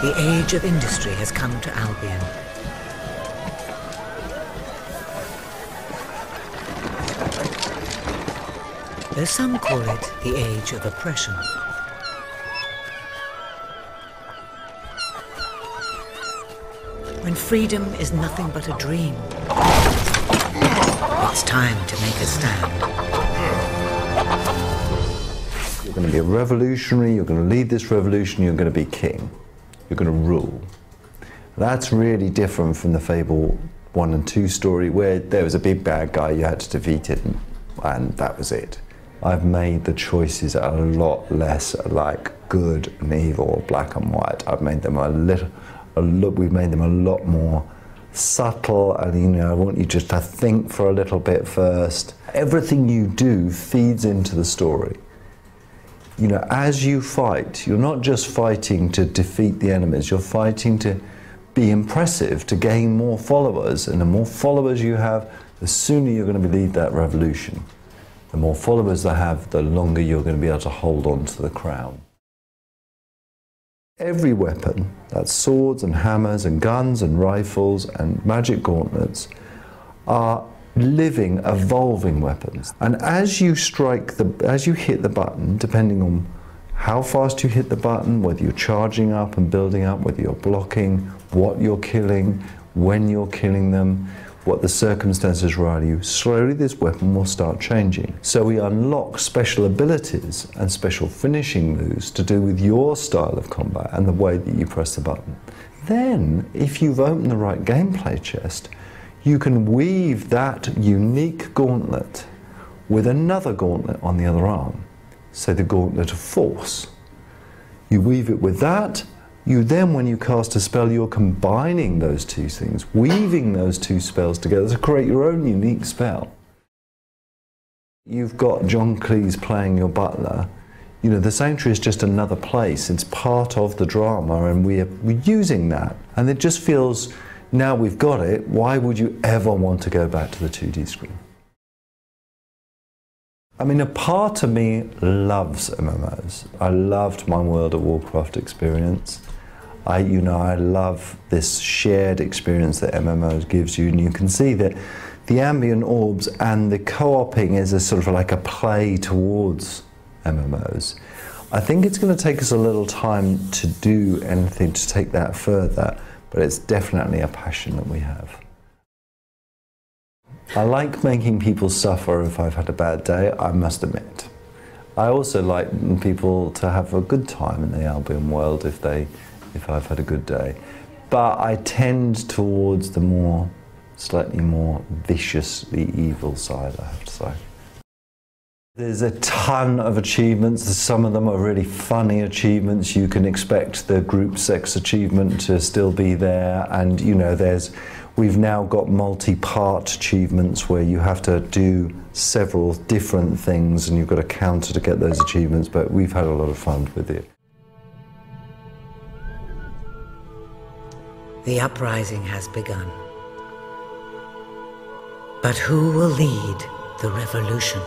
The age of industry has come to Albion. Though some call it the age of oppression. When freedom is nothing but a dream, it's time to make a stand. You're going to be a revolutionary, you're going to lead this revolution, you're going to be king. You're going to rule. That's really different from the Fable 1 and 2 story where there was a big bad guy, you had to defeat it, and that was it. I've made the choices a lot less like good and evil, black and white. I've made them we've made them a lot more subtle, and I want you just to think for a little bit first. Everything you do feeds into the story. As you fight, you're not just fighting to defeat the enemies, you're fighting to be impressive, to gain more followers, and the more followers you have, the sooner you're going to lead that revolution. The more followers they have, the longer you're going to be able to hold on to the crown. Every weapon, that's swords and hammers and guns and rifles and magic gauntlets, are living, evolving weapons. And as you hit the button, depending on how fast you hit the button, whether you're charging up and building up, whether you're blocking, what you're killing, when you're killing them, what the circumstances are around you, slowly this weapon will start changing. So we unlock special abilities and special finishing moves to do with your style of combat and the way that you press the button. Then, if you've opened the right gameplay chest, you can weave that unique gauntlet with another gauntlet on the other arm. Say the gauntlet of force. You weave it with that. You then, when you cast a spell, you're combining those two things, weaving those two spells together to create your own unique spell. You've got John Cleese playing your butler. The Sanctuary is just another place. It's part of the drama, and we're using that. And it just feels, now we've got it, why would you ever want to go back to the 2D screen? I mean, a part of me loves MMOs. I loved my World of Warcraft experience. I love this shared experience that MMOs gives you, and you can see that the ambient orbs and the co-oping is a sort of like a play towards MMOs. I think it's going to take us a little time to do anything to take that further, but it's definitely a passion that we have. I like making people suffer if I've had a bad day, I must admit. I also like people to have a good time in the Albion world if I've had a good day. But I tend towards the slightly more viciously evil side, I have to say. There's a ton of achievements. Some of them are really funny achievements. You can expect the group sex achievement to still be there, and we've now got multi-part achievements where you have to do several different things and you've got a counter to get those achievements, but we've had a lot of fun with it. The uprising has begun. But who will lead the revolution?